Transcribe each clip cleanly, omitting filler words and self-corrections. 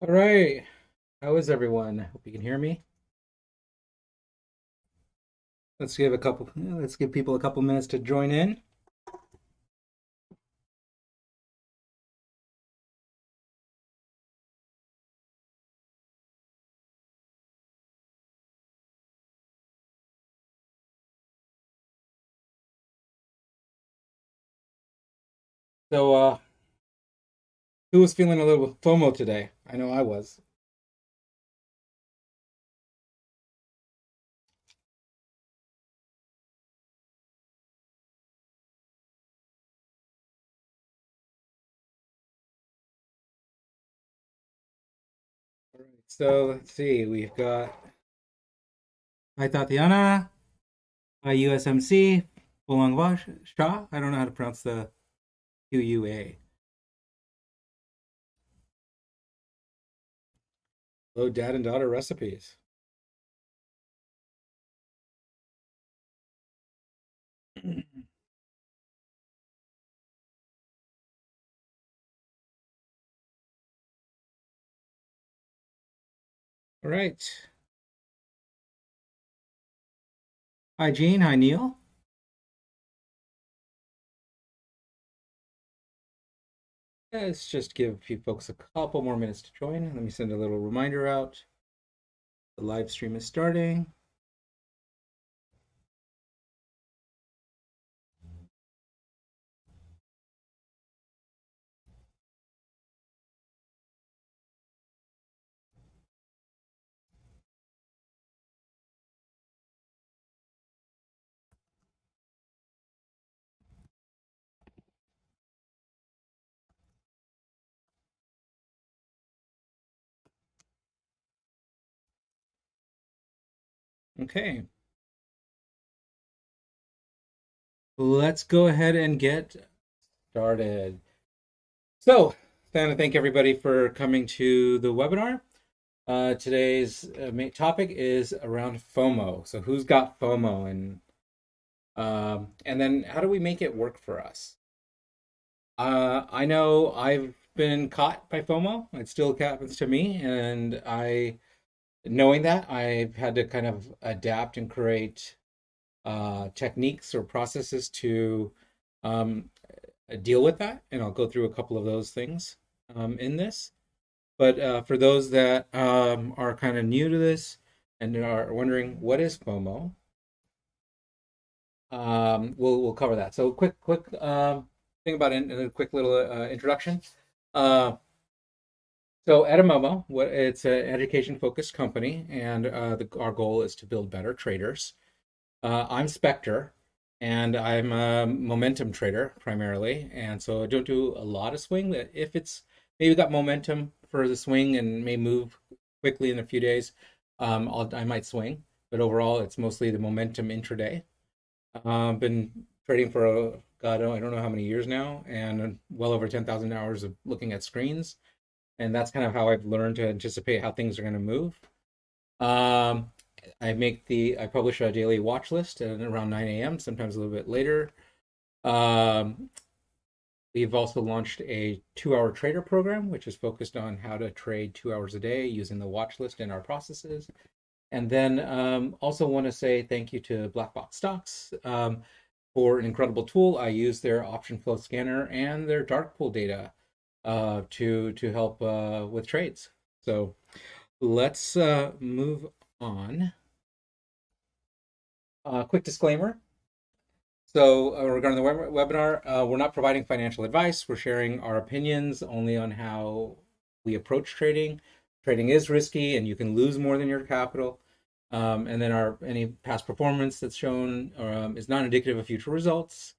All right. How is everyone? Hope you can hear me. Let's give people a couple minutes to join in. So, who was feeling a little FOMO today? I know I was. All right. So let's see. We've got Hi Tatiana, hi USMC, Bulangwa Shah. I don't know how to pronounce the QUA. Hello, dad and daughter recipes. All right. Hi Jean. Hi Neil. Let's just give a few folks a couple more minutes to join. Let me send a little reminder out. The live stream is starting. Okay. Let's go ahead and get started. So, I want to thank everybody for coming to the webinar. Today's main topic is around FOMO. So, who's got FOMO, and then how do we make it work for us? I know I've been caught by FOMO. It still happens to me, and knowing that, I've had to kind of adapt and create techniques or processes to um, deal with that, and I'll go through a couple of those things in this. But for those that are kind of new to this and are wondering what is FOMO, we'll cover that. So quick thing about it, and a quick little introduction. Uh, so at Momo, it's an education focused company, and our goal is to build better traders. I'm Spectre, and I'm a momentum trader primarily, and so I don't do a lot of swing. If it's maybe got momentum for the swing and may move quickly in a few days, I might swing. But overall, it's mostly the momentum intraday. Been trading for God, I don't know how many years now, and well over 10,000 hours of looking at screens, and that's kind of how I've learned to anticipate how things are going to move. Um, I publish a daily watch list at around 9 a.m., sometimes a little bit later. Um, we've also launched a 2-hour trader program, which is focused on how to trade 2 hours a day using the watch list in our processes. And then also want to say thank you to Black Box Stocks for an incredible tool. I use their option flow scanner and their dark pool data to help with trades. So let's move on. Quick disclaimer. So, regarding the webinar, we're not providing financial advice. We're sharing our opinions only on how we approach trading. Trading is risky, and you can lose more than your capital. And then any past performance that's shown is not indicative of future results.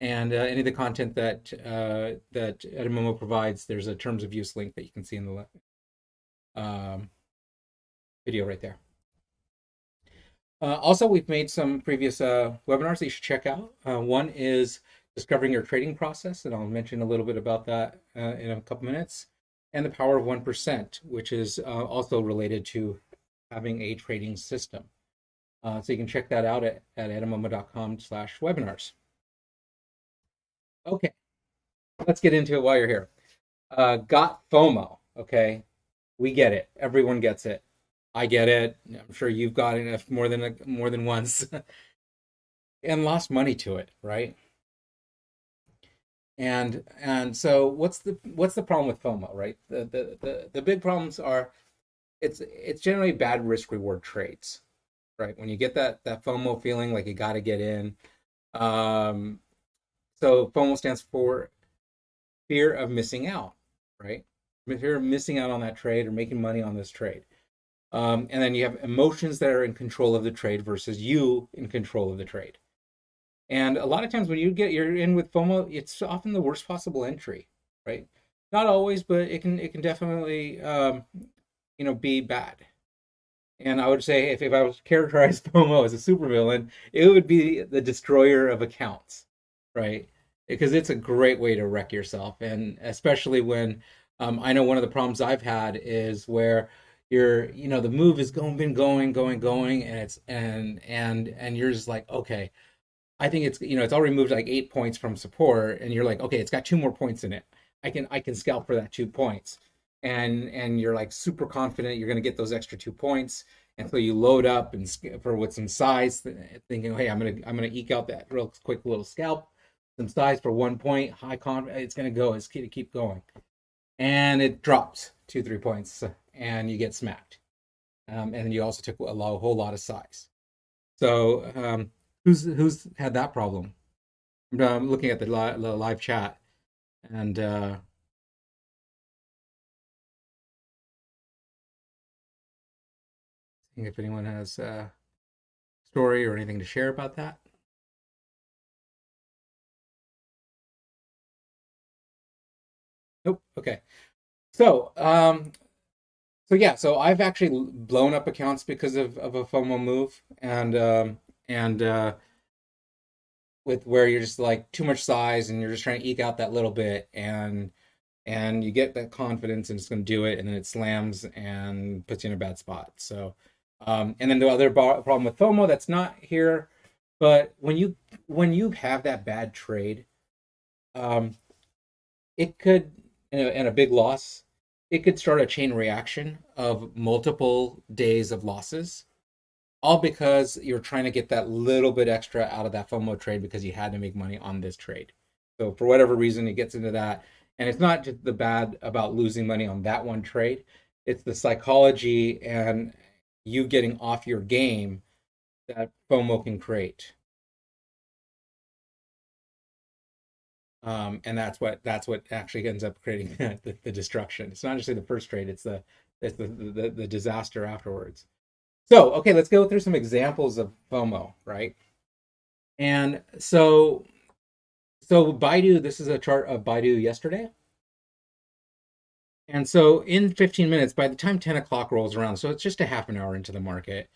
And any of the content that Edimomo provides, there's a terms of use link that you can see in the video right there. Also, we've made some previous webinars that you should check out. One is discovering your trading process, and I'll mention a little bit about that in a couple minutes. And the power of 1%, which is also related to having a trading system. So you can check that out at edimomo.com/webinars. Okay, let's get into it while you're here. Got FOMO, okay? We get it. Everyone gets it. I get it. I'm sure you've gotten it more than once and lost money to it, right? And so what's the problem with FOMO, right? The big problems are it's generally bad risk reward trades, right? When you get that FOMO feeling like you got to get in. Um, so FOMO stands for fear of missing out, right? Fear of missing out on that trade or making money on this trade. And then you have emotions that are in control of the trade versus you in control of the trade. And a lot of times when you're in with FOMO, it's often the worst possible entry, right? Not always, but it can definitely be bad. And I would say if I was to characterize FOMO as a supervillain, it would be the destroyer of accounts, right? Because it's a great way to wreck yourself, and especially when I know one of the problems I've had is where the move is been going, and and you're just like, okay, I think it's already moved like 8 points from support, and you're like, okay, it's got 2 more points in it. I can scalp for that 2 points, and you're like super confident you're going to get those extra 2 points, and so you load up and for with some size, thinking, hey, I'm gonna eke out that real quick little scalp, some size for 1 point, high confidence, it's going to go, it's keep going, and it drops 2-3 points, and you get smacked, and then you also took a whole lot of size. So who's had that problem? I'm looking at the live chat, and seeing if anyone has a story or anything to share about that. Nope. Okay. So so I've actually blown up accounts because of a FOMO move, and with where you're just like too much size and you're just trying to eke out that little bit, and you get that confidence and it's going to do it, and then it slams and puts you in a bad spot. So and then the other problem with FOMO that's not here, but when you have that bad trade, um, it could, and a big loss, it could start a chain reaction of multiple days of losses, all because you're trying to get that little bit extra out of that FOMO trade because you had to make money on this trade. So for whatever reason, it gets into that. And it's not just the bad about losing money on that one trade, it's the psychology and you getting off your game that FOMO can create. And that's what actually ends up creating the destruction. It's not just the first trade; it's the disaster afterwards. So okay, let's go through some examples of FOMO, right? And so BIDU, this is a chart of BIDU yesterday. And so in 15 minutes, by the time 10 o'clock rolls around, so it's just a half an hour into the market,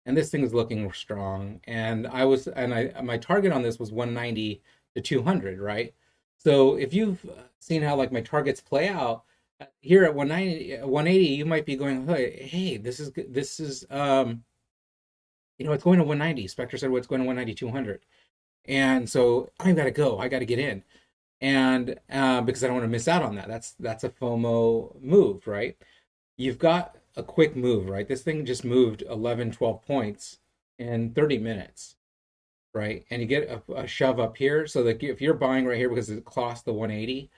and this thing is looking strong. And my target on this was 190 to 200, right? So if you've seen how like my targets play out here at 190, 180, you might be going, hey, it's going to 190. Spectre said, what's going to 190, 200. And so I got to go. I got to get in, and because I don't want to miss out on that. That's a FOMO move, right? You've got a quick move, right? This thing just moved 11, 12 points in 30 minutes, right? And you get a shove up here. So that if you're buying right here because it cost the 180,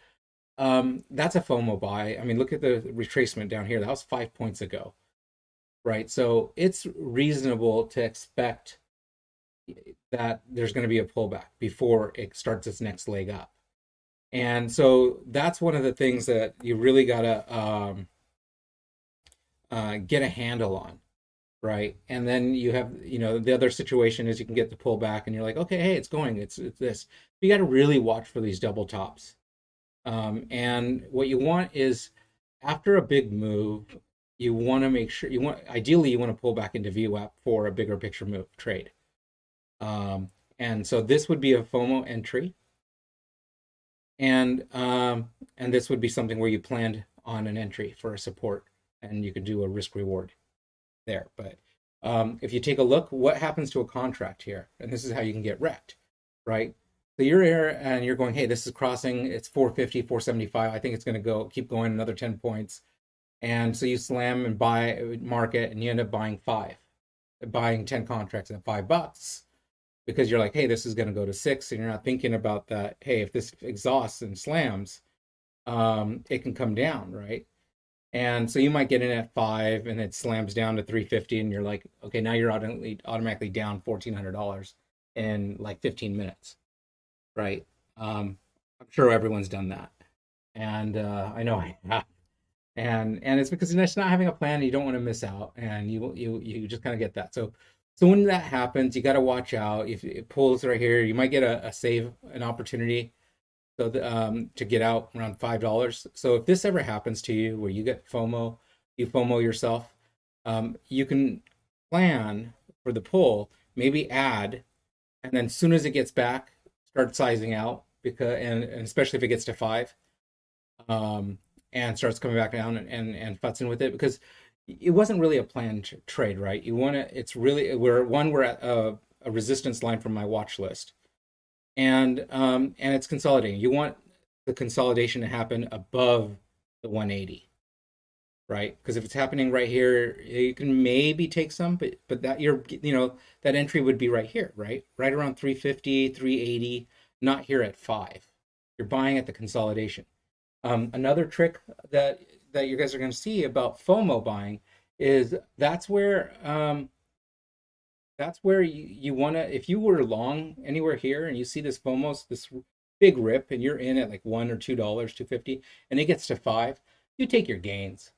that's a FOMO buy. I mean, look at the retracement down here. That was 5 points ago, right? So it's reasonable to expect that there's going to be a pullback before it starts its next leg up. And so that's one of the things that you really got to get a handle on, right? And then you have, the other situation is you can get the pullback and you're like, okay, hey, it's going, it's this. You got to really watch for these double tops. And what you want is after a big move, you want to make sure ideally you want to pull back into VWAP for a bigger picture move trade. And so this would be a FOMO entry, and this would be something where you planned on an entry for a support, and you could do a risk reward there. But if you take a look, what happens to a contract here, and this is how you can get wrecked, right? So you're here and you're going, hey, this is crossing, it's 450, 475. I think it's going to keep going another 10 points. And so you slam and buy market, and you end up buying 10 contracts at $5 because you're like, hey, this is going to go to 6, and you're not thinking about that. Hey, if this exhausts and slams, it can come down, right? And so you might get in at 5, and it slams down to 350, and you're like, okay, now you're automatically down $1,400 in like 15 minutes, right? I'm sure everyone's done that, and I know I have. And it's because you're just not having a plan. You don't want to miss out, and you just kind of get that. So when that happens, you got to watch out. If it pulls right here, you might get a save, an opportunity, so to get out around $5. So if this ever happens to you, where you get FOMO, you FOMO yourself, you can plan for the pull, maybe add, and then as soon as it gets back, start sizing out, because and especially if it gets to 5, um, and starts coming back down, and futzing with it, because it wasn't really a planned trade, right? You want to. It's really we're at a resistance line from my watch list, and it's consolidating. You want the consolidation to happen above the 180, right? Because if it's happening right here, you can maybe take some, but that that entry would be right here, right around 350, 380, not here at 5. You're buying at the consolidation. Another trick that you guys are going to see about FOMO buying is that's where you want to, if you were long anywhere here and you see this big rip, and you're in at like $1 or $2, 250, and it gets to 5, you take your gains.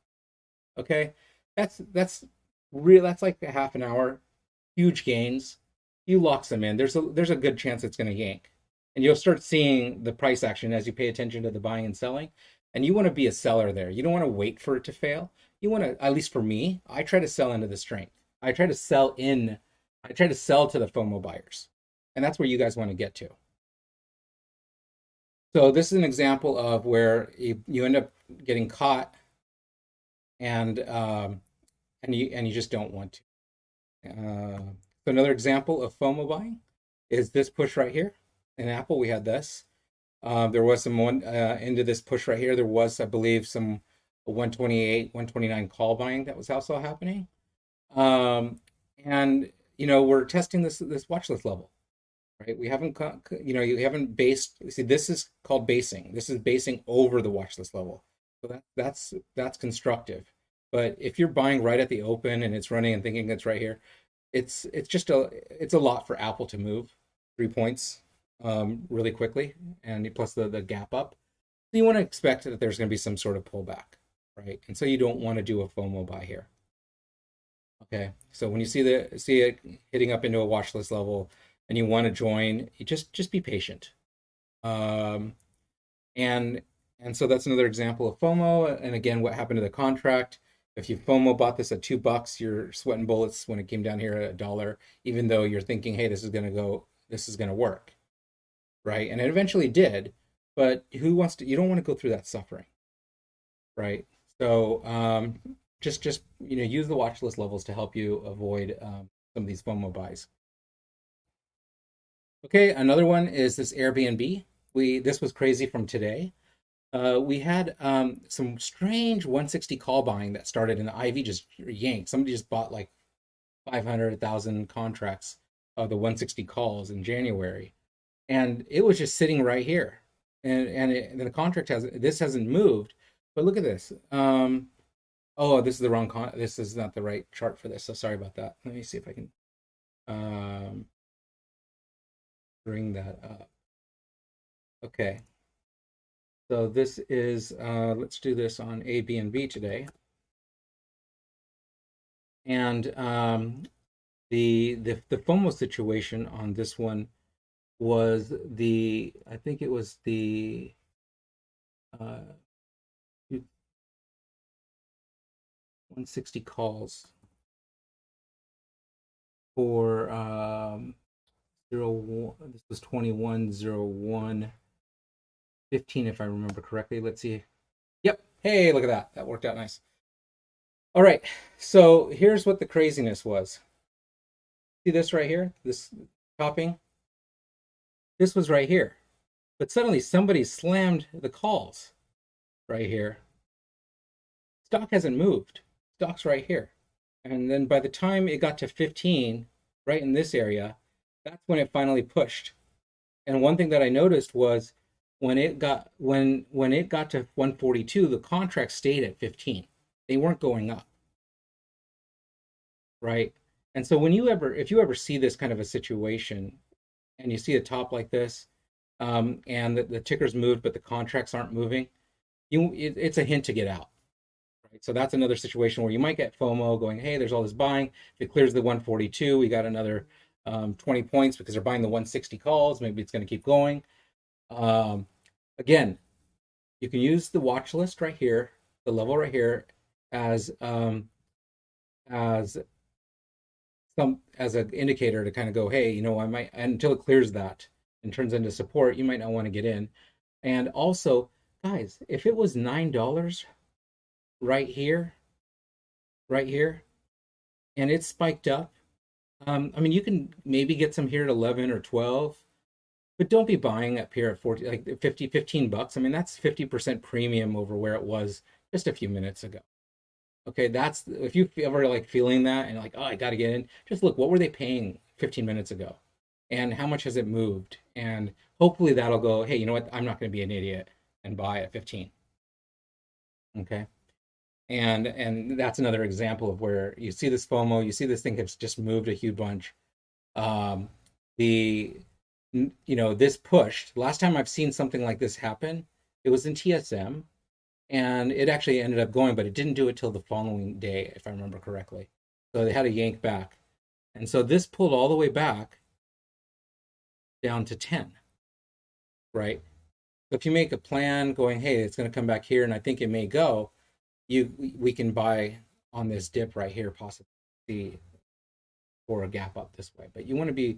Okay, that's real. That's like a half an hour, huge gains. You lock them in. There's a good chance it's going to yank, and you'll start seeing the price action as you pay attention to the buying and selling. And you want to be a seller there. You don't want to wait for it to fail. You want to, at least for me, I try to sell into the strength. I try to sell in. I try to sell to the FOMO buyers, and that's where you guys want to get to. So this is an example of where you end up getting caught, and you just don't want to. So another example of FOMO buying is this push right here. In Apple, we had this. There was some one into this push right here. There was, I believe, some 128, 129 call buying that was also happening. And we're testing this watch list level, right? We haven't, you haven't based. See, this is called basing. This is basing over the watch list level. So that's constructive. But if you're buying right at the open and it's running and thinking it's right here, it's a lot for Apple to move 3 points really quickly, and plus the gap up. So you want to expect that there's going to be some sort of pullback, right? And so you don't want to do a FOMO buy here. Okay, so when you see it hitting up into a watch list level and you want to join, you just be patient. Um, and and so that's another example of FOMO. And again, what happened to the contract? If you FOMO bought this at $2, you're sweating bullets when it came down here at $1, even though you're thinking, hey, this is gonna work, right? And it eventually did, but you don't want to go through that suffering, right? So just use the watch list levels to help you avoid some of these FOMO buys. Okay, another one is this Airbnb. This was crazy from today. We had some strange 160 call buying that started, and the IV just yanked. Somebody just bought like 500,000 contracts of the 160 calls in January, and it was just sitting right here. And the contract hasn't moved. But look at this. Oh, this is the wrong this is not the right chart for this. So sorry about that. Let me see if I can um, bring that up. Okay. So this is, let's do this on ABNB today. And the FOMO situation on this one was I think it was the 160 calls for this was 210115, if I remember correctly. Let's see. Yep. Hey, look at that. That worked out nice. All right. So here's what the craziness was. See this right here? This topping? This was right here. But suddenly somebody slammed the calls right here. stock hasn't moved. Stock's right here. And then by the time it got to 15, right in this area, that's when it finally pushed. And one thing that I noticed was when it got to 142, the contract stayed at 15. They weren't going up, right? And so if you ever see this kind of a situation and you see a top like this, and the ticker's moved, but the contracts aren't moving, it's a hint to get out. Right? So that's another situation where you might get FOMO going, hey, there's all this buying. If it clears the 142, we got another 20 points because they're buying the 160 calls. Maybe it's going to keep going. Again, you can use the watch list right here, the level right here, as an indicator to kind of go, hey, I might, until it clears that and turns into support, you might not want to get in. And also, guys, if it was $9 right here, and it spiked up, you can maybe get some here at 11 or 12, but don't be buying up here at 40, like 50, $15. That's 50% premium over where it was just a few minutes ago. Okay, that's if you ever like feeling that and like, oh, I got to get in, just look, what were they paying 15 minutes ago? And how much has it moved? And hopefully that'll go, hey, you know what? I'm not going to be an idiot and buy at 15. Okay. And that's another example of where you see this FOMO, you see this thing has just moved a huge bunch. This pushed. Last time I've seen something like this happen, it was in TSM, and it actually ended up going, but it didn't do it till the following day, if I remember correctly. So they had to yank back. And so this pulled all the way back down to 10, right? So if you make a plan going, hey, it's going to come back here, and I think it may go, we can buy on this dip right here, possibly for a gap up this way. But you want to be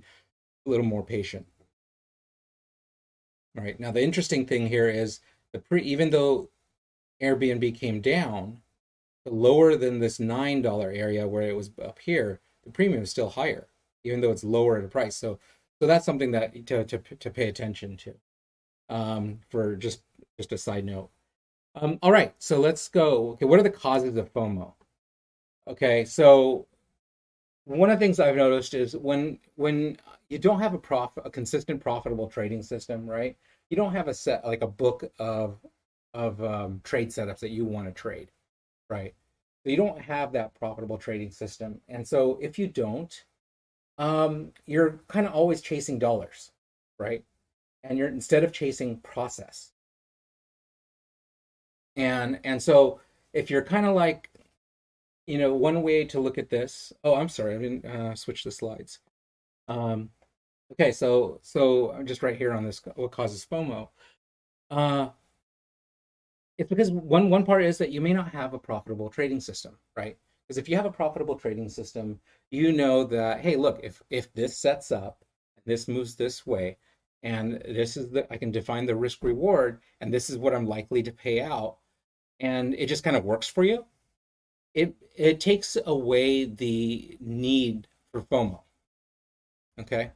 a little more patient. All right. Now the interesting thing here is even though Airbnb came down, lower than this $9 area where it was up here, the premium is still higher, even though it's lower at a price. So that's something that to pay attention to. For just a side note. All right, so let's go. Okay, what are the causes of FOMO? Okay, so one of the things I've noticed is when you don't have a consistent profitable trading system, right? You don't have a book of trade setups that you want to trade, right? So you don't have that profitable trading system, and so if you don't, you're kind of always chasing dollars, right? And you're instead of chasing process. And so if you're kind of like, one way to look at this. Oh, I'm sorry, I didn't switch the slides. Okay, so I'm just right here on this. What causes FOMO? It's because one part is that you may not have a profitable trading system, right? Because if you have a profitable trading system, you know that, hey, look, if this sets up, this moves this way, and this is I can define the risk reward, and this is what I'm likely to pay out, and it just kind of works for you. It takes away the need for FOMO. Okay,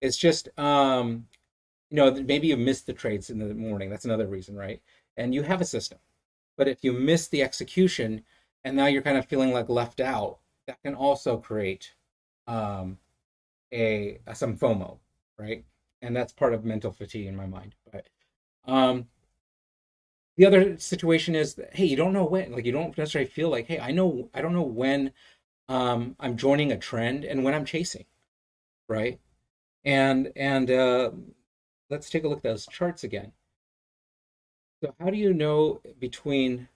it's just maybe you missed the trades in the morning. That's another reason, right? And you have a system, but if you miss the execution, and now you're kind of feeling like left out, that can also create some FOMO, right? And that's part of mental fatigue in my mind. But the other situation is that, hey, you don't know when, like you don't necessarily feel like, hey, I don't know when I'm joining a trend and when I'm chasing, right? And let's take a look at those charts again. So how do you know between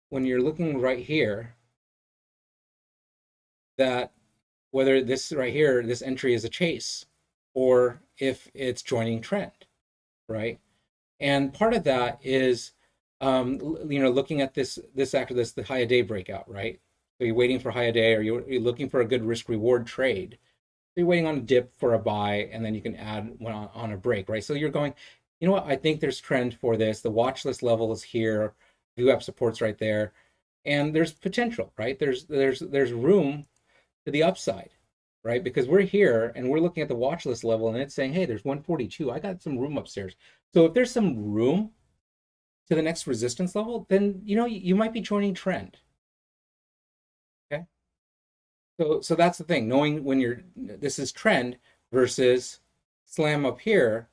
when you're looking right here that whether this right here, this entry is a chase, or if it's joining trend, right? And part of that is, looking at this after the high a day breakout, right? So you're waiting for high a day, or you're looking for a good risk reward trade. So you're waiting on a dip for a buy, and then you can add one on a break, right? So you're going, you know what? I think there's trend for this. The watch list level is here. You have supports right there, and there's potential, right? There's room to the upside, right? Because we're here and we're looking at the watch list level, and it's saying, hey, there's 142. I got some room upstairs. So if there's some room, to the next resistance level, then you might be joining trend. Okay. So that's the thing, knowing when this is trend versus slam up here,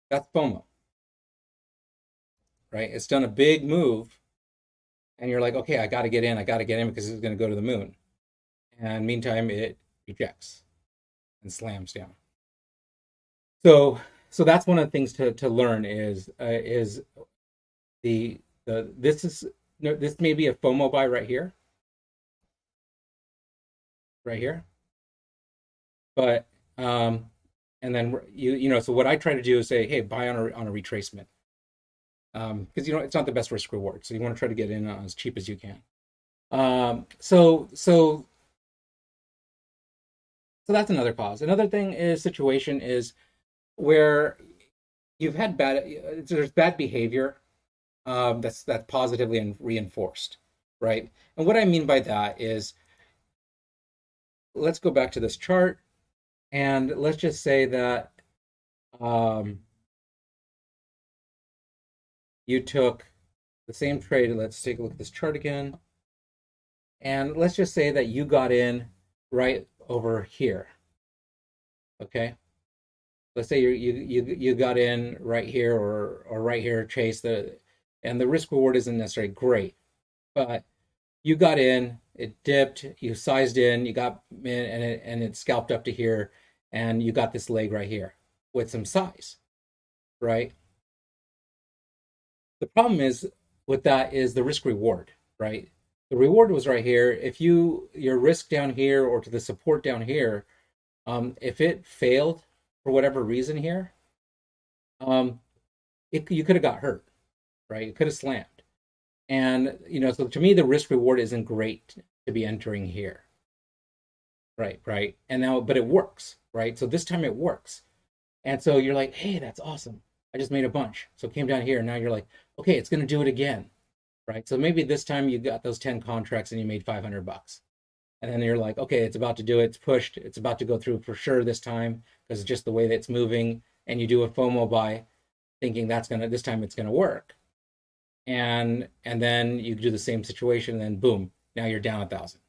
that's FOMO, right? It's done a big move and you're like, okay, I got to get in. I got to get in because it's going to go to the moon. And meantime, it rejects and slams down. So that's one of the things to learn is the this is this may be a FOMO buy right here, but and then so what I try to do is say, hey, buy on a retracement, because it's not the best risk reward, so you want to try to get in as cheap as you can. So that's another cause. Another thing is situation is where there's bad behavior, that's positively reinforced, right? And what I mean by that is, let's go back to this chart and let's just say that you took the same trade. Let's take a look at this chart again. And let's just say that you got in right over here. Okay. Let's say you got in right here or right here, chase and the risk reward isn't necessarily great, but you got in, it dipped, you sized in, you got in, and it scalped up to here, and you got this leg right here with some size, right? The problem is with that is the risk reward, right? The reward was right here. If your risk down here or to the support down here, if it failed for whatever reason here, you could have got hurt, right? It could have slammed. And so to me, the risk reward isn't great to be entering here. Right. And now, but it works, right? So this time it works. And so you're like, hey, that's awesome. I just made a bunch. So it came down here. And now you're like, okay, it's going to do it again. Right. So maybe this time you got those 10 contracts and you made $500. And then you're like, okay, it's about to do it. It's pushed. It's about to go through for sure this time because it's just the way that it's moving. And you do a FOMO buy thinking this time it's going to work. And then you do the same situation, and then boom, now you're down 1,000,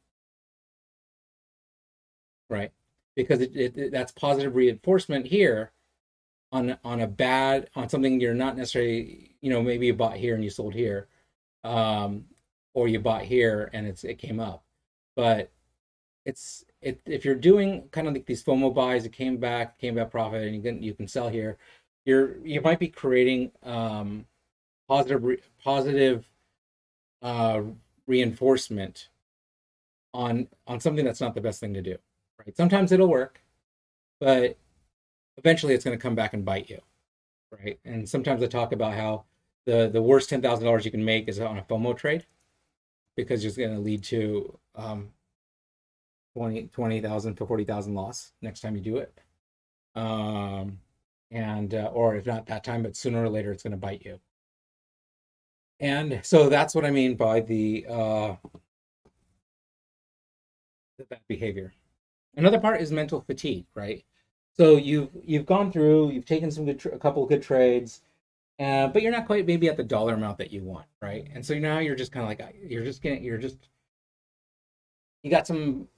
right? Because that's positive reinforcement here on something you're not necessarily, maybe you bought here and you sold here, or you bought here and it came up, but if you're doing kind of like these FOMO buys, it came back profit, and you can sell here, you might be creating positive reinforcement on something that's not the best thing to do, right? Sometimes it'll work, but eventually it's going to come back and bite you, right? And sometimes I talk about how the worst $10,000 you can make is on a FOMO trade, because it's going to lead to 20,000 to 40,000 loss next time you do it, and or if not that time, but sooner or later it's going to bite you. And so that's what I mean by the bad behavior. Another part is mental fatigue, right? So you've gone through, you've taken a couple of good trades, but you're not quite maybe at the dollar amount that you want, right? And so now you're just kind of like you got some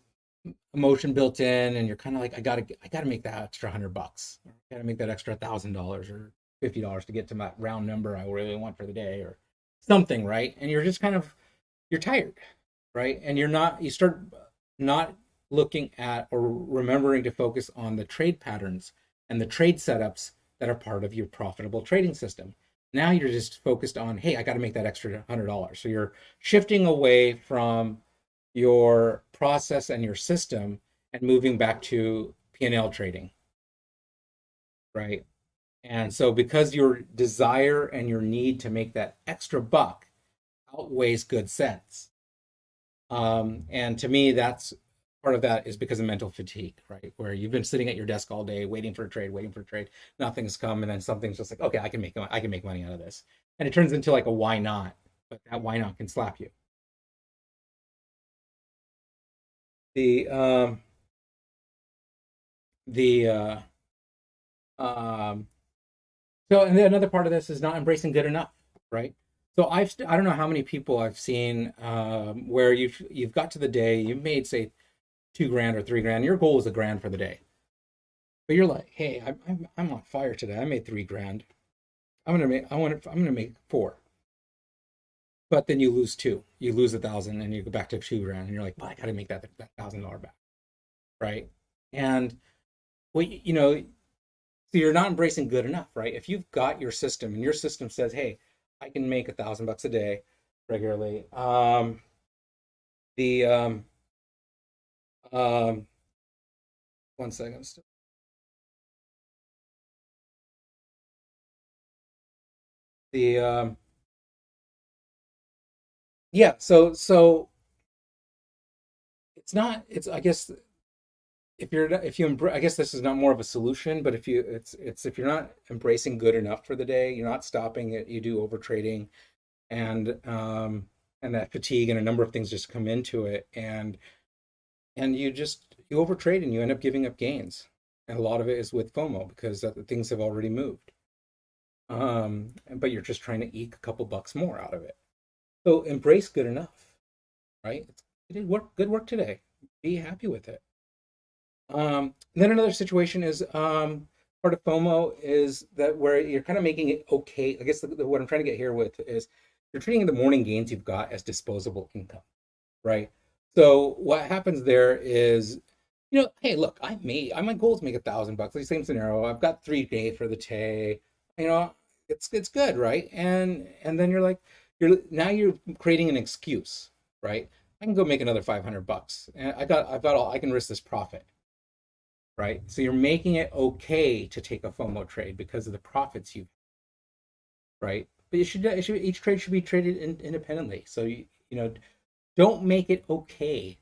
emotion built in, and you're kind of like, I gotta make that extra $100, I gotta make that extra $1,000 or $50 to get to my round number I really want for the day, or something, right? And you're just you're tired, right? And you start not looking at or remembering to focus on the trade patterns and the trade setups that are part of your profitable trading system. Now you're just focused on, hey, I got to make that extra $100. So you're shifting away from your process and your system and moving back to P&L trading, right? And so because your desire and your need to make that extra buck outweighs good sense. And to me, that's part of that is because of mental fatigue, right? Where you've been sitting at your desk all day waiting for a trade, nothing's come, and then something's just like, okay, I can make money out of this. And it turns into like a why not, but that why not can slap you. The So, and then another part of this is not embracing good enough, right? So I don't know how many people I've seen where you've got to the day, you made say 2 grand or 3 grand. Your goal is a grand for the day, but you're like, hey, I'm on fire today. I made 3 grand. I'm gonna make four. But then you lose two. You lose 1,000, and you go back to 2 grand, and you're like, well, I got to make that $1,000 back, right? And well, so you're not embracing good enough, right? If you've got your system, and your system says, hey, I can make $1,000 a day regularly. The um, One second. The Yeah, so it's not. It's I guess if you I guess this is not more of a solution, but it's if you're not embracing good enough for the day, you're not stopping it. You do over trading, and that fatigue and a number of things just come into it, and you overtrade and you end up giving up gains, and a lot of it is with FOMO because things have already moved, but you're just trying to eke a couple bucks more out of it. So embrace good enough, right? You did good work today. Be happy with it. Then another situation is part of FOMO is that where you're kind of making it okay. I guess what I'm trying to get here with is you're treating the morning gains you've got as disposable income, right? So what happens there is, hey, look, my goal is to make $1,000. The same scenario. I've got 3 days for the day. You know, it's good, right? And then you're creating an excuse, right? I can go make another $500. And I can risk this profit, right? So you're making it okay to take a FOMO trade because of the profits right? But each trade should be traded independently. So don't make it okay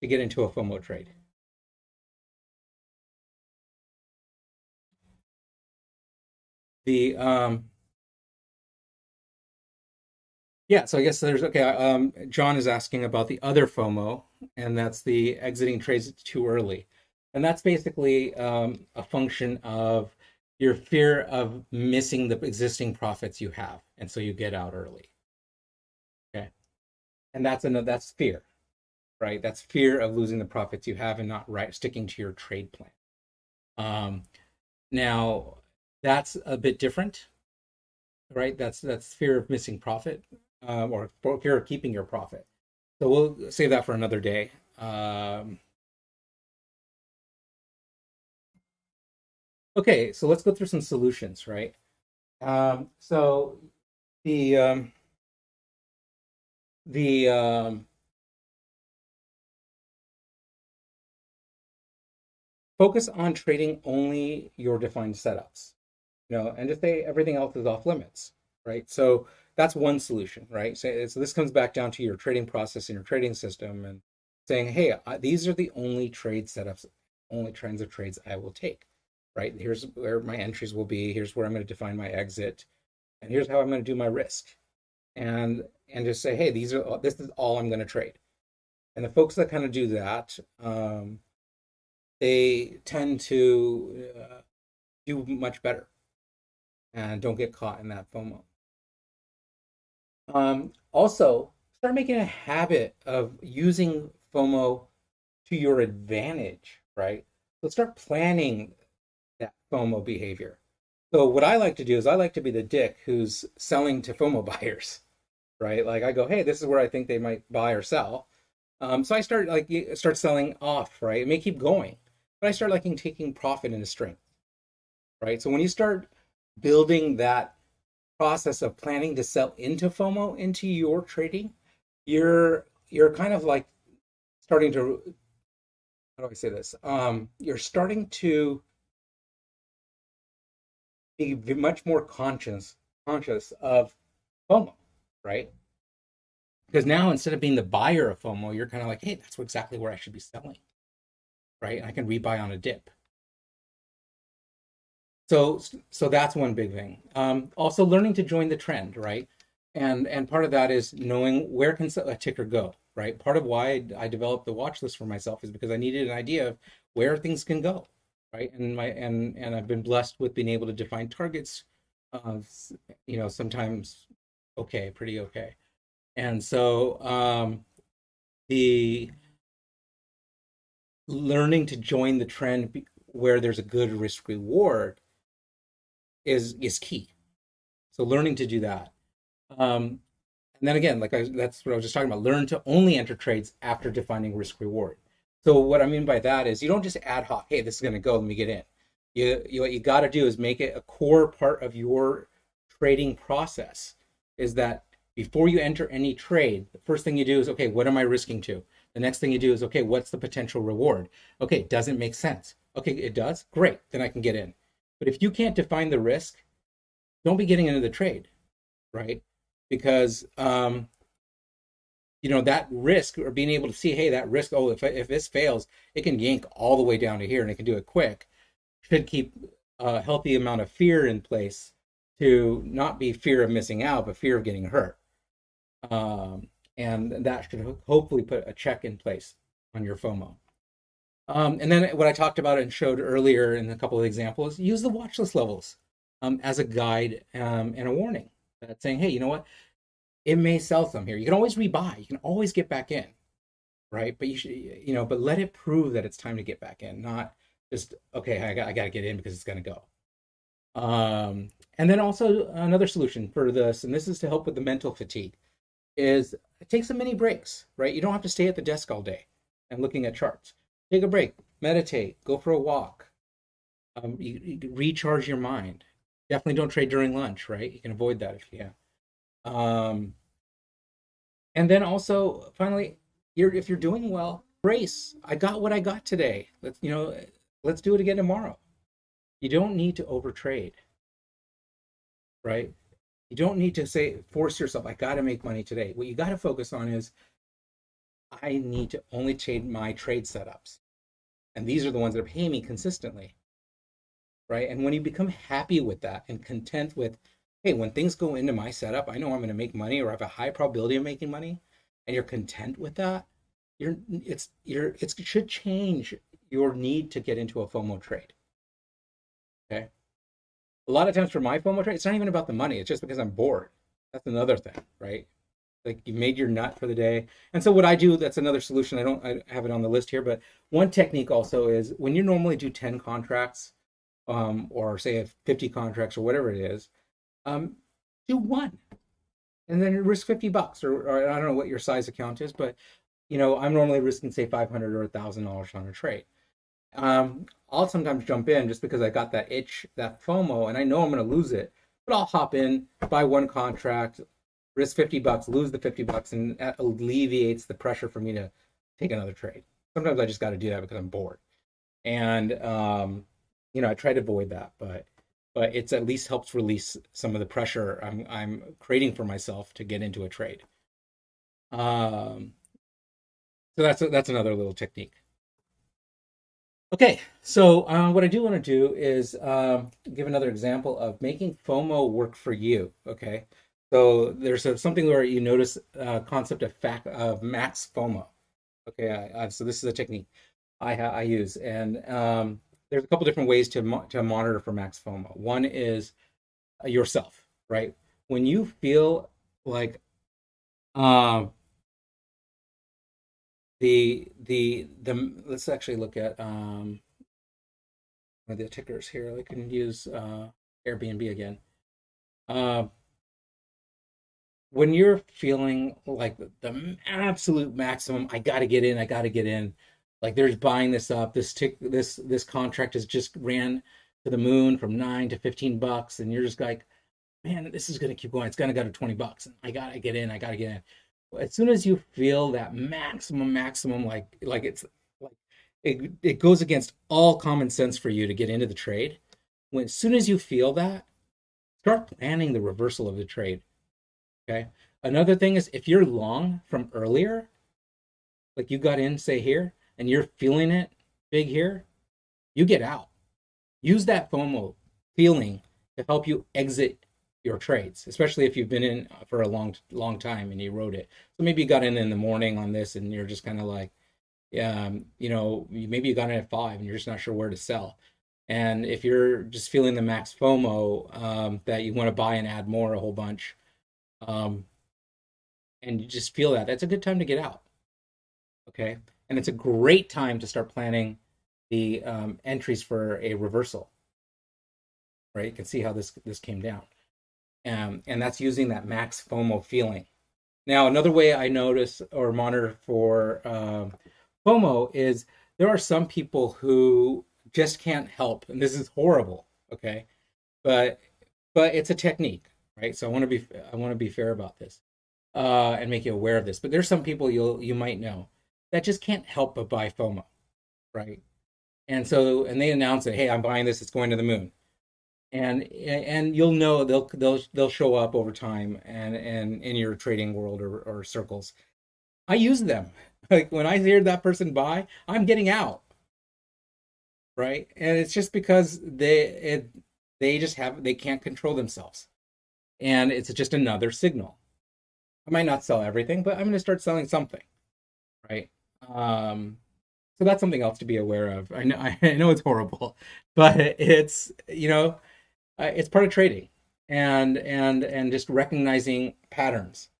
to get into a FOMO trade. The Yeah, so I guess there's okay. John is asking about the other FOMO, and that's the exiting trades too early, and that's basically a function of your fear of missing the existing profits you have, and so you get out early. Okay, and that's fear, right? That's fear of losing the profits you have and not sticking to your trade plan. Um, Now that's a bit different, right? That's fear of missing profit, or fear of keeping your profit. So we'll save that for another day. Okay, so let's go through some solutions, right? So the the focus on trading only your defined setups, and just say everything else is off limits, right? So that's one solution, right? So this comes back down to your trading process and your trading system, and saying, hey, these are the only trade setups, only kinds of trades I will take, right? Here's where my entries will be. Here's where I'm going to define my exit, and here's how I'm going to do my risk, and just say, hey, this is all I'm going to trade. And the folks that kind of do that, they tend to do much better and don't get caught in that FOMO. Also, start making a habit of using FOMO to your advantage, right? So start planning that FOMO behavior. So what I like to do is I like to be the dick who's selling to FOMO buyers, right? Like I go, hey, this is where I think they might buy or sell. So I start selling off, right? It may keep going, but I start taking profit into strength, right? So when you start building that process of planning to sell into FOMO into your trading, you're kind of like starting to, how do I say this? You're starting to be much more conscious of FOMO, right? Because now instead of being the buyer of FOMO, you're kind of like, hey, that's exactly where I should be selling, right? I can rebuy on a dip. So that's one big thing. Also, learning to join the trend, right? And part of that is knowing where can a ticker go, right? Part of why I developed the watch list for myself is because I needed an idea of where things can go, right? And I've been blessed with being able to define targets, uh, sometimes okay, pretty okay. And so the learning to join the trend where there's a good risk reward is key. So learning to do that. Um, and then again, that's what I was just talking about. Learn to only enter trades after defining risk reward. So what I mean by that is you don't just ad hoc, hey, this is going to go, let me get in. What you got to do is make it a core part of your trading process. Is that before you enter any trade, the first thing you do is, okay, what am I risking to? The next thing you do is, okay, what's the potential reward? Okay, does it make sense? Okay, it does. Great, then I can get in. But if you can't define the risk, don't be getting into the trade, right? Because that risk, or being able to see, hey, that risk, oh, if this fails, it can yank all the way down to here and it can do it quick, should keep a healthy amount of fear in place, to not be fear of missing out, but fear of getting hurt. And that should hopefully put a check in place on your FOMO. And then what I talked about and showed earlier in a couple of examples, use the watch list levels as a guide and a warning. That's saying, hey, you know what? It may sell some here. You can always rebuy. You can always get back in, right? But you should, but let it prove that it's time to get back in, not just, okay, I got to get in because it's going to go. And then also another solution for this, and this is to help with the mental fatigue, is take some mini breaks, right? You don't have to stay at the desk all day and looking at charts. Take a break, meditate, go for a walk, you recharge your mind. Definitely don't trade during lunch, right? You can avoid that if you can. And then also, finally, if you're doing well, brace. I got what I got today. Let's do it again tomorrow. You don't need to overtrade, right? You don't need to force yourself, I got to make money today. What you got to focus on is, I need to only trade my trade setups. And these are the ones that are paying me consistently, right? And when you become happy with that and content with, hey, when things go into my setup, I know I'm going to make money or have a high probability of making money, and you're content with that, it should change your need to get into a FOMO trade. Okay. A lot of times for my FOMO trade, it's not even about the money. It's just because I'm bored. That's another thing, right? Like, you made your nut for the day. And so what I do, that's another solution. I have it on the list here, but one technique also is, when you normally do 10 contracts, or say 50 contracts or whatever it is, do one, and then risk $50, or I don't know what your size account is, but I'm normally risking, say, $500 or $1,000 on a trade. I'll sometimes jump in just because I got that itch, that FOMO, and I know I'm going to lose it, but I'll hop in, buy one contract, risk $50, lose the $50, and that alleviates the pressure for me to take another trade. Sometimes I just got to do that because I'm bored, and I try to avoid that, but it's at least helps release some of the pressure I'm creating for myself to get into a trade. So that's another little technique. Okay, so what I do want to do is give another example of making FOMO work for you. Okay, so there's something where you notice concept of max FOMO. Okay, so this is a technique I use, and there's a couple different ways to monitor for max FOMO. One is yourself, right? When you feel like the let's actually look at one of the tickers here. I can use Airbnb again. When you're feeling like the absolute maximum, I got to get in. Like, there's buying this up. This contract has just ran to the moon from $9 to $15, and you're just like, man, this is gonna keep going. It's gonna go to $20, and I gotta get in. As soon as you feel that maximum, like it's like it goes against all common sense for you to get into the trade. As soon as you feel that, start planning the reversal of the trade. Okay. Another thing is, if you're long from earlier, like you got in, say here, and you're feeling it big here, you get out. Use that FOMO feeling to help you exit your trades, especially if you've been in for a long time and you rode it. So maybe you got in the morning on this, and you're just kind of like, maybe you got in at 5 and you're just not sure where to sell. And if you're just feeling the max FOMO, that you want to buy and add more a whole bunch, um, and you just feel that, that's a good time to get out. Okay. And it's a great time to start planning the entries for a reversal, right? You can see how this came down. And that's using that max FOMO feeling. Now, another way I notice or monitor for FOMO is there are some people who just can't help, and this is horrible, okay? But it's a technique, right? So I want to be fair about this and make you aware of this. But there's some people you might know that just can't help but buy FOMO, right? And they announce it, hey, I'm buying this, it's going to the moon. And you'll know they'll show up over time and in your trading world or circles. I use them. Like when I hear that person buy, I'm getting out, right? And it's just because they can't control themselves. And it's just another signal. I might not sell everything, but I'm going to start selling something, right? So that's something else to be aware of. I know it's horrible, but it's part of trading, and just recognizing patterns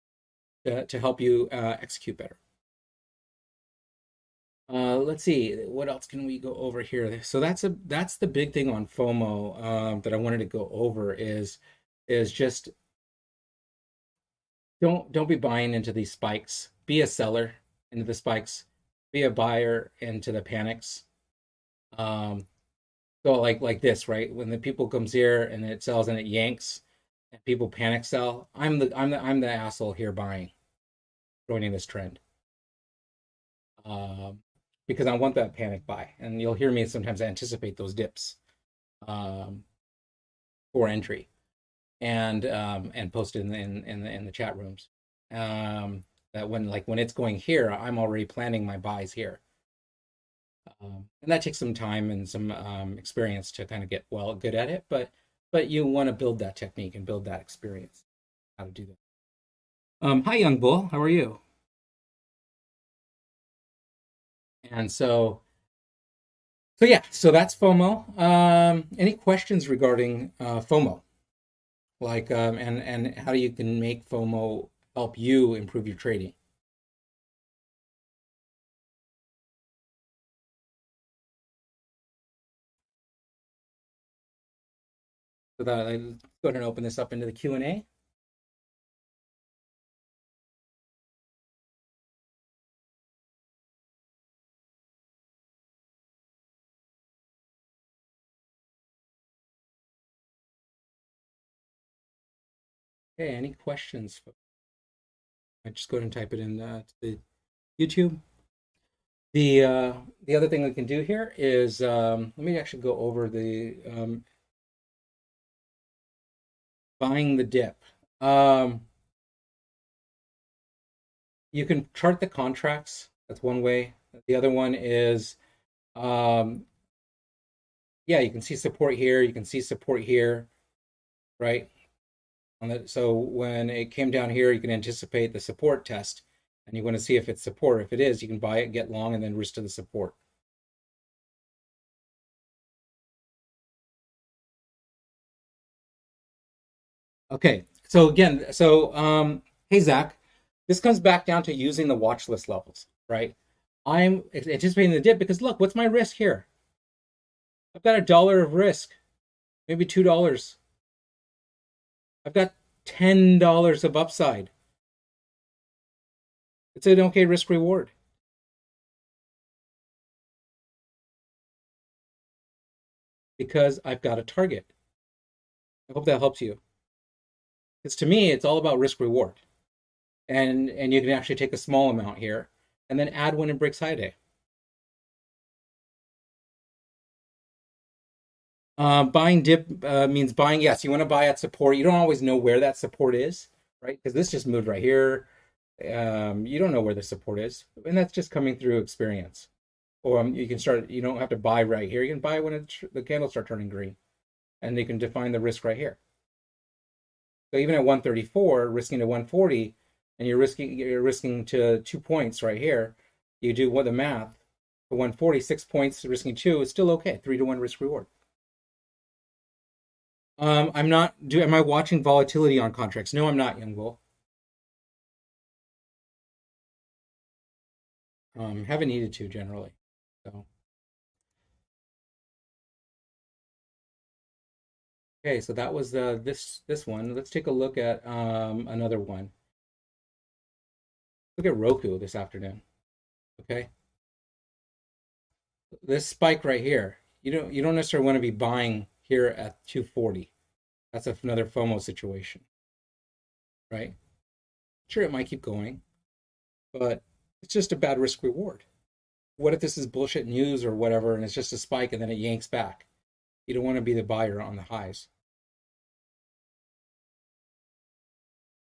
to help you execute better. Let's see, what else can we go over here? So that's the big thing on FOMO that I wanted to go over is just don't be buying into these spikes. Be a seller into the spikes. Be a buyer into the panics. So like this, right? When the people comes here and it sells and it yanks, and people panic sell, I'm the asshole here buying, joining this trend. Um, because I want that panic buy, and you'll hear me sometimes anticipate those dips um, for entry, and post it in the chat rooms. That when it's going here, I'm already planning my buys here. And that takes some time and some experience to kind of get good at it, but you want to build that technique and build that experience how to do that. Hi, young bull, how are you? And so yeah, so that's FOMO. Any questions regarding FOMO, like and how you can make FOMO help you improve your trading? So that let's go ahead and open this up into the Q&A. Okay, any questions? I just go ahead and type it in to the YouTube. The other thing we can do here is let me actually go over the buying the dip. You can chart the contracts. That's one way. The other one is um, yeah, you can see support here. You can see support here, right? So when it came down here, you can anticipate the support test, and you want to see if it's support. If it is, you can buy it, get long, and then risk to the support. Okay, so again, hey Zach, this comes back down to using the watch list levels, right? I'm anticipating the dip because look, what's my risk here? I've got $1 of risk, maybe $2. I've got $10 of upside. It's an okay risk reward. Because I've got a target. I hope that helps you. Because to me, it's all about risk reward. And you can actually take a small amount here and then add when it breaks high day. Buying dip means buying. Yes, you want to buy at support. You don't always know where that support is, right? Because this just moved right here. You don't know where the support is, and that's just coming through experience. Or you can start. You don't have to buy right here. You can buy when the candles start turning green, and you can define the risk right here. So even at 134, risking to 140, and you're risking to 2 points right here. You do the math for 140, 6 points risking 2 is still okay. 3-to-1 risk reward. I'm not. Am I watching volatility on contracts? No, I'm not, Young Bull. Haven't needed to generally. So okay, so that was this one. Let's take a look at another one. Look at Roku this afternoon. Okay, this spike right here. You don't necessarily want to be buying here at 240. That's another FOMO situation, right? Sure, it might keep going, but it's just a bad risk reward. What if this is bullshit news or whatever, and it's just a spike and then it yanks back? You don't want to be the buyer on the highs.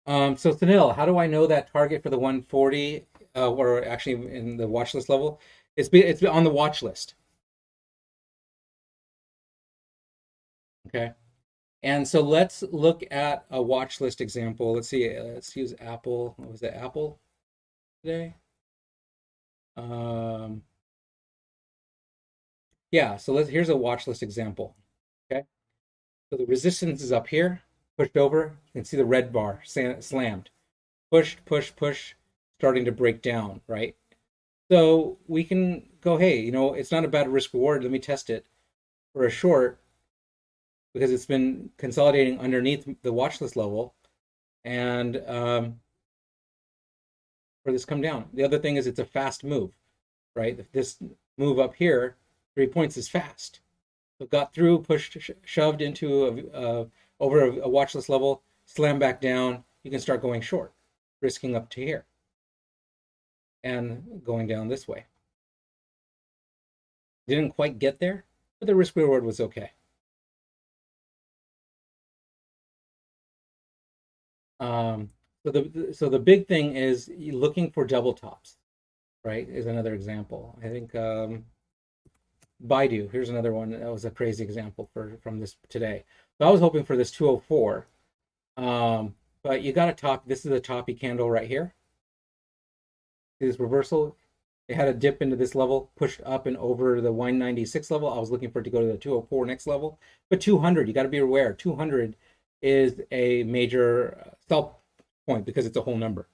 So Sunil, how do I know that target for the 140, or actually in the watch list level? It's on the watch list. Okay. And so let's look at a watch list example. Let's see. Let's use Apple. What was it? Apple today? Um, yeah. So here's a watch list example. Okay. So the resistance is up here, pushed over. You can see the red bar slammed, pushed, push, push, starting to break down. Right. So we can go, hey, it's not a bad risk reward. Let me test it for a short because it's been consolidating underneath the watch list level, and for this come down. The other thing is it's a fast move, right? This move up here, 3 points is fast. So got through, pushed, shoved into over a watch list level, slam back down. You can start going short, risking up to here and going down this way. Didn't quite get there, but the risk reward was okay. So the big thing is looking for double tops, right? Is another example. I think BIDU. Here's another one that was a crazy example from this today. So I was hoping for this 204, but you got to top. This is a toppy candle right here. See this reversal? It had a dip into this level, pushed up and over the 196 level. I was looking for it to go to the 204 next level, but 200. You got to be aware. 200 is a major sell point because it's a whole number.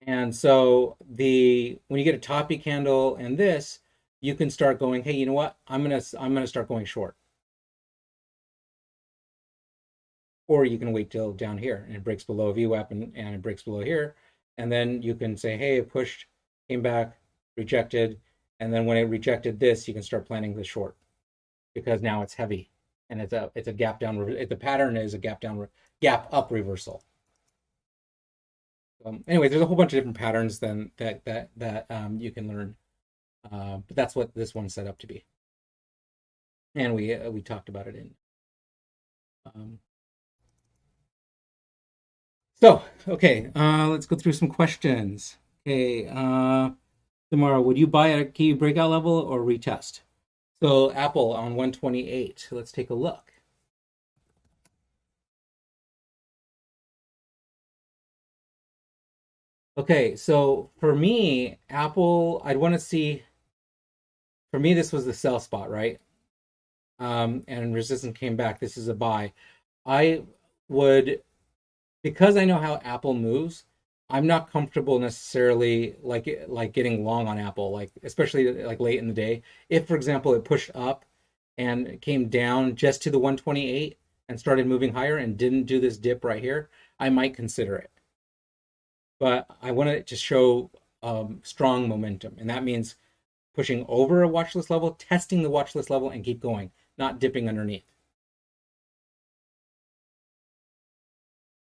And so when you get a toppy candle and this, you can start going, hey, you know what? I'm gonna start going short. Or you can wait till down here and it breaks below VWAP and it breaks below here. And then you can say, hey, it pushed, came back, rejected. And then when it rejected this, you can start planning the short because now it's heavy and it's a gap down. The pattern is a gap up reversal. Anyway, there's a whole bunch of different patterns that you can learn, but that's what this one's set up to be, and we talked about it in. So okay, let's go through some questions. Okay, tomorrow, would you buy at a key breakout level or retest? So Apple on 128. Let's take a look. Okay, so for me, Apple, I'd want to see. For me, this was the sell spot, right? And resistance came back. This is a buy. I would, because I know how Apple moves. I'm not comfortable necessarily like getting long on Apple, like especially like late in the day. If, for example, it pushed up and came down just to the 128 and started moving higher and didn't do this dip right here, I might consider it. But I want it to show strong momentum, and that means pushing over a watch list level, testing the watch list level, and keep going, not dipping underneath.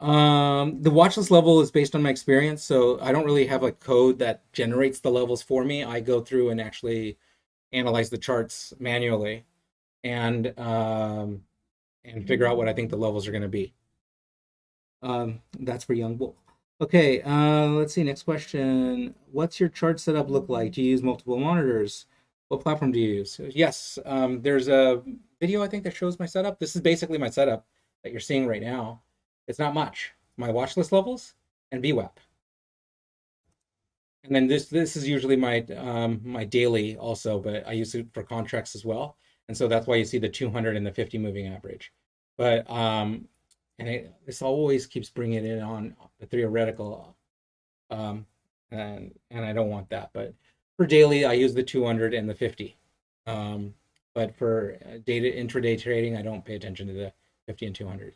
The watch list level is based on my experience, so I don't really have a code that generates the levels for me. I go through and actually analyze the charts manually and figure out what I think the levels are going to be. That's for Young Bull. Okay, let's see. Next question. What's your chart setup look like? Do you use multiple monitors? What platform do you use? Yes, there's a video I think that shows my setup. This is basically my setup that you're seeing right now. It's not much. My watch list levels and VWAP. And then this is usually my daily also, but I use it for contracts as well. And so that's why you see the 200 and the 50 moving average. But this always keeps bringing it in on the theoretical, um, and I don't want that. But for daily, I use the 200 and the 50. Um, but for data intraday trading, I don't pay attention to the 50 and 200.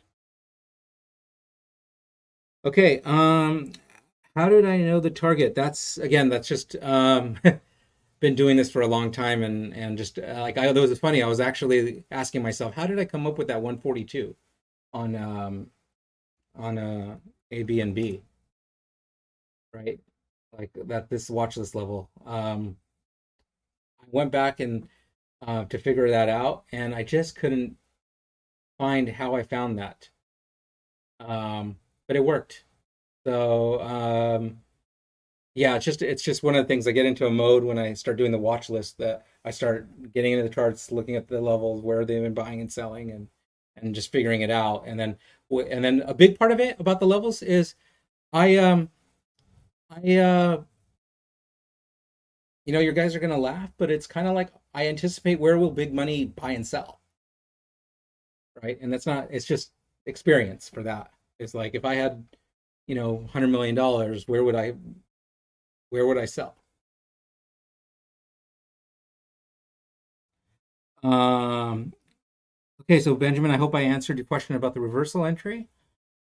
Okay. How did I know the target? That's again, that's just been doing this for a long time, and just like I, it was funny. I was actually asking myself, how did I come up with that 142 on ABNB, right? Like that this watch list level. I went back and to figure that out, and I just couldn't find how I found that. But it worked. So yeah, it's just one of the things. I get into a mode when I start doing the watch list that I start getting into the charts, looking at the levels where they've been buying and selling, and just figuring it out. And then a big part of it about the levels is I I you guys are gonna laugh, but it's kind of like I anticipate where will big money buy and sell, right? And that's not. It's just experience for that. It's like if I had $100 million, where would I sell? Um, okay, so Benjamin, I hope I answered your question about the reversal entry.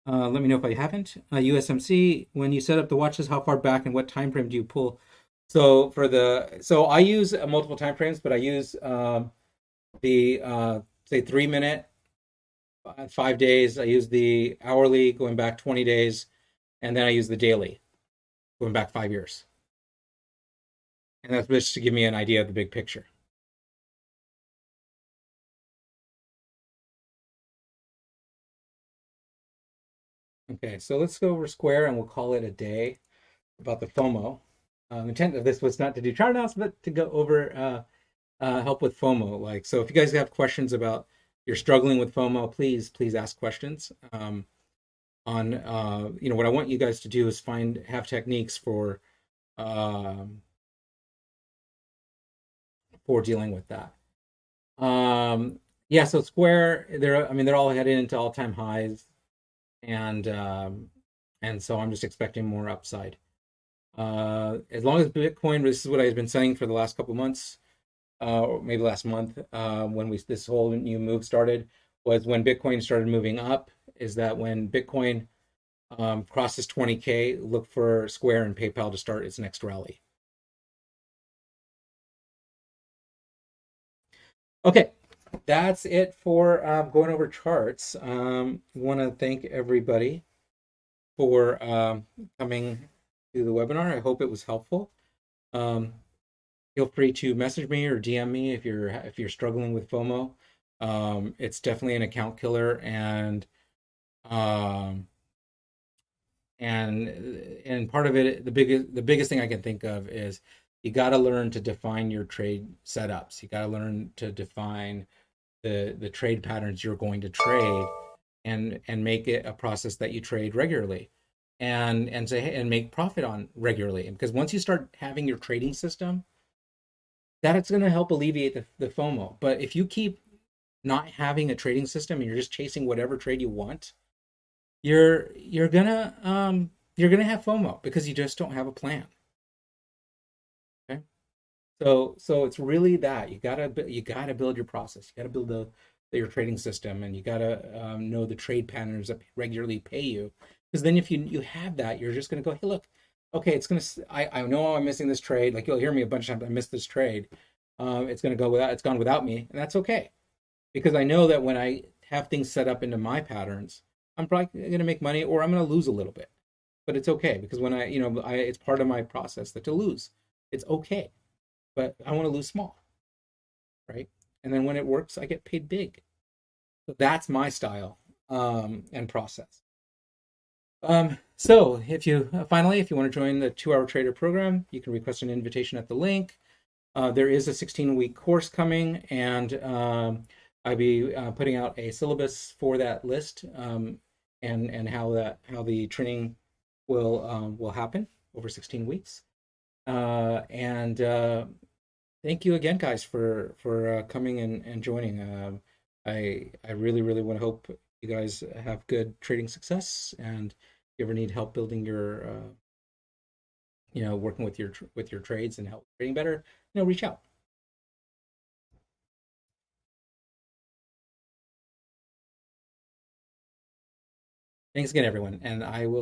Let me know if I haven't. USMC, when you set up the watches, how far back and what time frame do you pull? So I use multiple time frames, but I use the say 3 minute, 5 days. I use the hourly going back 20 days, and then I use the daily going back 5 years. And that's just to give me an idea of the big picture. Okay, so let's go over Square and we'll call it a day about the FOMO. The intent of this was not to do chart analysis, but to go over help with FOMO. Like, so if you guys have questions about you're struggling with FOMO, please ask questions. On what I want you guys to do is have techniques um, for dealing with that. Yeah, so Square, they're all heading into all-time highs, and so I'm just expecting more upside. As long as Bitcoin, this is what I've been saying for the last couple of months, or maybe last month, when this whole new move started, was when Bitcoin started moving up. Is that when Bitcoin crosses 20K, look for Square and PayPal to start its next rally. Okay, that's it for going over charts. Want to thank everybody for coming to the webinar. I hope it was helpful. Um, Feel free to message me or DM me if you're struggling with FOMO. It's definitely an account killer, um, and part of it, the biggest thing I can think of is you got to learn to define your trade setups. You got to learn to define the trade patterns you're going to trade, and make it a process that you trade regularly, and make profit on regularly. Because once you start having your trading system, that's going to help alleviate the FOMO. But if you keep not having a trading system and you're just chasing whatever trade you want, you're gonna have FOMO because you just don't have a plan. Okay, so it's really that you gotta build your process. You gotta build your trading system, and you gotta know the trade patterns that regularly pay you. Because then if you have that, you're just gonna go, hey, look, okay, I know I'm missing this trade. Like you'll hear me a bunch of times, I missed this trade. It's gone without me, and that's okay because I know that when I have things set up into my patterns, I'm probably going to make money or I'm going to lose a little bit. But it's okay because when it's part of my process that to lose. It's okay, but I want to lose small, right? And then when it works, I get paid big. So that's my style and process. So if you want to join the 2 Hour Trader program, you can request an invitation at the link. There is a 16-week course coming, and I'll be putting out a syllabus for that list, and how the training will happen over 16 weeks. And thank you again, guys, for coming and joining. I really really want to hope you guys have good trading success. And if you ever need help building your, working with your trades and help trading better, reach out. Thanks again, everyone, and I will